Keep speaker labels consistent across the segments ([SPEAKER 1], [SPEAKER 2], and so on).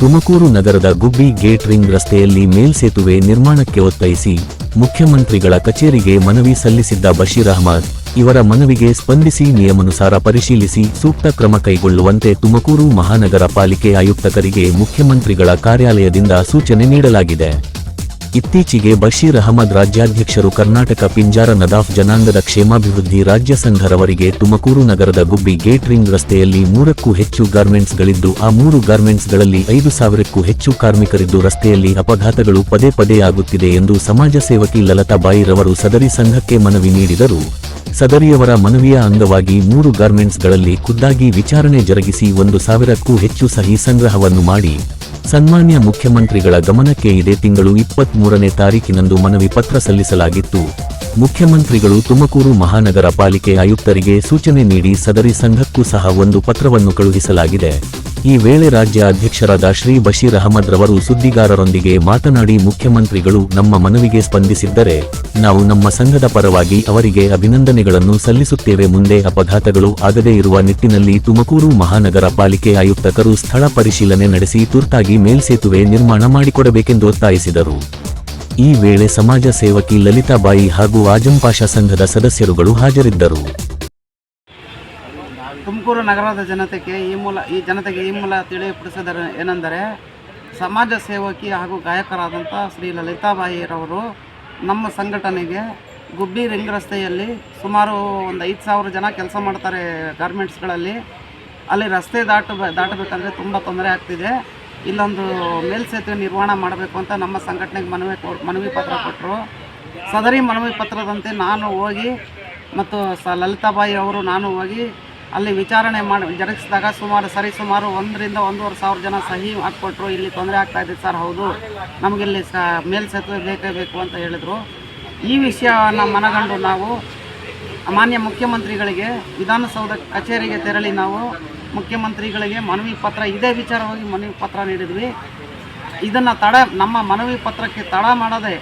[SPEAKER 1] ತುಮಕೂರು ನಗರದ ಗುಬ್ಬಿ gate ring ರಸ್ತೆಯಲ್ಲಿ ಮೇಲ್ಸೇತುವೆ ನಿರ್ಮಾಣಕ್ಕೆ ಒತ್ತಾಯಿಸಿ ಮುಖ್ಯಮಂತ್ರಿಗಳ ಕಚೇರಿಗೆ ಮನವಿ ಸಲ್ಲಿಸಿದ್ದ ಬಶೀರ್ ಅಹಮದ್ ಇವರ ಮನವಿಗೆ ಸ್ಪಂದಿಸಿ ನಿಯಮಾನುಸಾರ ಪರಿಶೀಲಿಸಿ ಸೂಕ್ತ ಕ್ರಮ ಕೈಗೊಳ್ಳುವಂತೆ ತುಮಕೂರು ಮಹಾನಗರ ಪಾಲಿಕೆ ಆಯುಕ್ತರಿಗೆ ಮುಖ್ಯಮಂತ್ರಿಗಳ ಕಾರ್ಯಾಲಯದಿಂದ ಸೂಚನೆ ನೀಡಲಾಗಿದೆ. ಇತ್ತೀಚೆಗೆ ಬಶೀರ್ ಅಹಮದ್ ರಾಜ್ಯಾಧ್ಯಕ್ಷರು ಕರ್ನಾಟಕ ಪಿಂಜಾರ ನದಾಫ್ ಜನಾಂಗದ ಕ್ಷೇಮಾಭಿವೃದ್ಧಿ ರಾಜ್ಯ ಸಂಘರವರಿಗೆ ತುಮಕೂರು ನಗರದ ಗುಬ್ಬಿ ಗೇಟ್ ರಿಂಗ್ ರಸ್ತೆಯಲ್ಲಿ 3ಕ್ಕೂ ಹೆಚ್ಚು ಗಾರ್ಮೆಂಟ್ಸ್ಗಳಿದ್ದು ಆ 3 ಗಾರ್ಮೆಂಟ್ಸ್ಗಳಲ್ಲಿ 5,000ಕ್ಕೂ ಹೆಚ್ಚು ಕಾರ್ಮಿಕರಿದ್ದು ರಸ್ತೆಯಲ್ಲಿ ಅಪಘಾತಗಳು ಪದೇ ಪದೇ ಆಗುತ್ತಿದೆ ಎಂದು ಸಮಾಜ ಸೇವಕಿ ಲಲಿತಾಬಾಯಿರವರು ಸದರಿ ಸಂಘಕ್ಕೆ ಮನವಿ ನೀಡಿದರು. ಸದರಿಯವರ ಮನವಿಯ ಅಂಗವಾಗಿ 3 ಗಾರ್ಮೆಂಟ್ಸ್ಗಳಲ್ಲಿ ಖುದ್ದಾಗಿ ವಿಚಾರಣೆ ಜರುಗಿಸಿ 1,000ಕ್ಕೂ ಹೆಚ್ಚು ಸಹಿ ಸಂಗ್ರಹವನ್ನು ಮಾಡಿ ಸನ್ಮಾನ್ಯ ಮುಖ್ಯಮಂತ್ರಿಗಳ ಗಮನಕ್ಕೆ ಇದೇ ತಿಂಗಳು 23ನೇ ತಾರೀಕಿನಂದು ಮನವಿ ಪತ್ರ ಸಲ್ಲಿಸಲಾಗಿತ್ತು. ಮುಖ್ಯಮಂತ್ರಿಗಳು ತುಮಕೂರು ಮಹಾನಗರ ಪಾಲಿಕೆ ಆಯುಕ್ತರಿಗೆ ಸೂಚನೆ ನೀಡಿ ಸದರಿ ಸಂಘಕ್ಕೂ ಸಹ ಒಂದು ಪತ್ರವನ್ನು ಕಳುಹಿಸಲಾಗಿದೆ. ಈ ವೇಳೆ ರಾಜ್ಯ ಅಧ್ಯಕ್ಷರಾದ ಶ್ರೀ ಬಶೀರ್ ಅಹಮದ್ ರವರು ಸುದ್ದಿಗಾರರೊಂದಿಗೆ ಮಾತನಾಡಿ, ಮುಖ್ಯಮಂತ್ರಿಗಳು ನಮ್ಮ ಮನವಿಗೆ ಸ್ಪಂದಿಸಿದ್ದರೆ ನಾವು ನಮ್ಮ ಸಂಘದ ಪರವಾಗಿ ಅವರಿಗೆ ಅಭಿನಂದನೆಗಳನ್ನು ಸಲ್ಲಿಸುತ್ತೇವೆ. ಮುಂದೆ ಅಪಘಾತಗಳು ಆಗದೇ ಇರುವ ನಿಟ್ಟಿನಲ್ಲಿ ತುಮಕೂರು ಮಹಾನಗರ ಪಾಲಿಕೆ ಆಯುಕ್ತರು ಸ್ಥಳ ಪರಿಶೀಲನೆ ನಡೆಸಿ ತುರ್ತಾಗಿ ಮೇಲ್ಸೇತುವೆ ನಿರ್ಮಾಣ ಮಾಡಿಕೊಡಬೇಕೆಂದು ಒತ್ತಾಯಿಸಿದರು. ಈ ವೇಳೆ ಸಮಾಜ ಸೇವಕಿ ಲಲಿತಾಬಾಯಿ ಹಾಗೂ ಆಜಂಪಾಷಾ ಸಂಘದ ಸದಸ್ಯರುಗಳು ಹಾಜರಿದ್ದರು.
[SPEAKER 2] ತುಮಕೂರು ನಗರದ ಜನತೆಗೆ ಈ ಮೂಲ ತಿಳಿಯಪಡಿಸಿದರೆ ಏನೆಂದರೆ, ಸಮಾಜ ಸೇವಕಿ ಹಾಗೂ ಗಾಯಕರಾದಂಥ ಶ್ರೀ ಲಲಿತಾಬಾಯಿರವರು ನಮ್ಮ ಸಂಘಟನೆಗೆ ಗುಬ್ಬಿ ರಿಂಗ್ ರಸ್ತೆಯಲ್ಲಿ ಸುಮಾರು ಒಂದು 5,000 ಜನ ಕೆಲಸ ಮಾಡ್ತಾರೆ ಗಾರ್ಮೆಂಟ್ಸ್ಗಳಲ್ಲಿ. ಅಲ್ಲಿ ರಸ್ತೆ ದಾಟಬೇಕಂದ್ರೆ ತುಂಬ ತೊಂದರೆ ಆಗ್ತಿದೆ. ಇಲ್ಲೊಂದು ಮೇಲ್ಸೇತುವೆ ನಿರ್ಮಾಣ ಮಾಡಬೇಕು ಅಂತ ನಮ್ಮ ಸಂಘಟನೆಗೆ ಮನವಿ ಪತ್ರ ಕೊಟ್ಟರು. ಸದರಿ ಮನವಿ ಪತ್ರದಂತೆ ನಾನು ಹೋಗಿ ಮತ್ತು ಲಲಿತಾಬಾಯಿ ಅವರು ನಾನು ಹೋಗಿ ಅಲ್ಲಿ ವಿಚಾರಣೆ ಜರುಗಿಸಿದಾಗ ಸುಮಾರು 1 ರಿಂದ 1,500 ಸಾವಿರ ಜನ ಸಹಿ ಹಾಕ್ಕೊಟ್ರು. ಇಲ್ಲಿ ತೊಂದರೆ ಆಗ್ತಾಯಿದೆ ಸರ್, ಹೌದು ನಮಗಿಲ್ಲಿ ಮೇಲ್ಸೇತುವೆ ಬೇಕೇ ಬೇಕು ಅಂತ ಹೇಳಿದರು. ಈ ವಿಷಯವನ್ನು ಮನಗಂಡು ನಾವು ಮಾನ್ಯ ಮುಖ್ಯಮಂತ್ರಿಗಳಿಗೆ ವಿಧಾನಸೌಧ ಕಚೇರಿಗೆ ತೆರಳಿ ನಾವು ಮುಖ್ಯಮಂತ್ರಿಗಳಿಗೆ ಮನವಿ ಪತ್ರ ಇದೇ ವಿಚಾರವಾಗಿ ಮನವಿ ಪತ್ರ ನೀಡಿದ್ವಿ. ಇದನ್ನು ನಮ್ಮ ಮನವಿ ಪತ್ರಕ್ಕೆ ತಡ ಮಾಡದೆ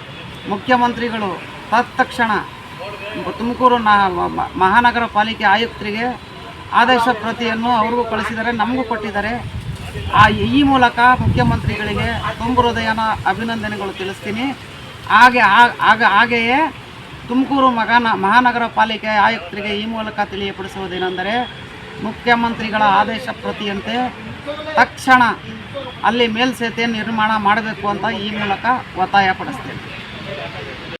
[SPEAKER 2] ಮುಖ್ಯಮಂತ್ರಿಗಳು ತತ್ಕ್ಷಣ ತುಮಕೂರು ಮಹಾನಗರ ಪಾಲಿಕೆ ಆಯುಕ್ತರಿಗೆ ಆದೇಶ ಪ್ರತಿಯನ್ನು ಅವ್ರಿಗೂ ಕಳಿಸಿದ್ದಾರೆ, ನಮಗೂ ಕೊಟ್ಟಿದ್ದಾರೆ. ಈ ಮೂಲಕ ಮುಖ್ಯಮಂತ್ರಿಗಳಿಗೆ ತುಂಬ ಹೃದಯನ ಅಭಿನಂದನೆಗಳು ತಿಳಿಸ್ತೀನಿ. ಹಾಗೆಯೇ ತುಮಕೂರು ಮಹಾನಗರ ಪಾಲಿಕೆ ಆಯುಕ್ತರಿಗೆ ಈ ಮೂಲಕ ತಿಳಿಯಪಡಿಸುವುದೇನೆಂದರೆ, ಮುಖ್ಯಮಂತ್ರಿಗಳ ಆದೇಶ ಪ್ರತಿಯಂತೆ ತಕ್ಷಣ ಅಲ್ಲಿ ಮೇಲ್ಸೇತುವೆ ನಿರ್ಮಾಣ ಮಾಡಬೇಕು ಅಂತ ಈ ಮೂಲಕ ಒತ್ತಾಯ ಪಡಿಸ್ತೇನೆ.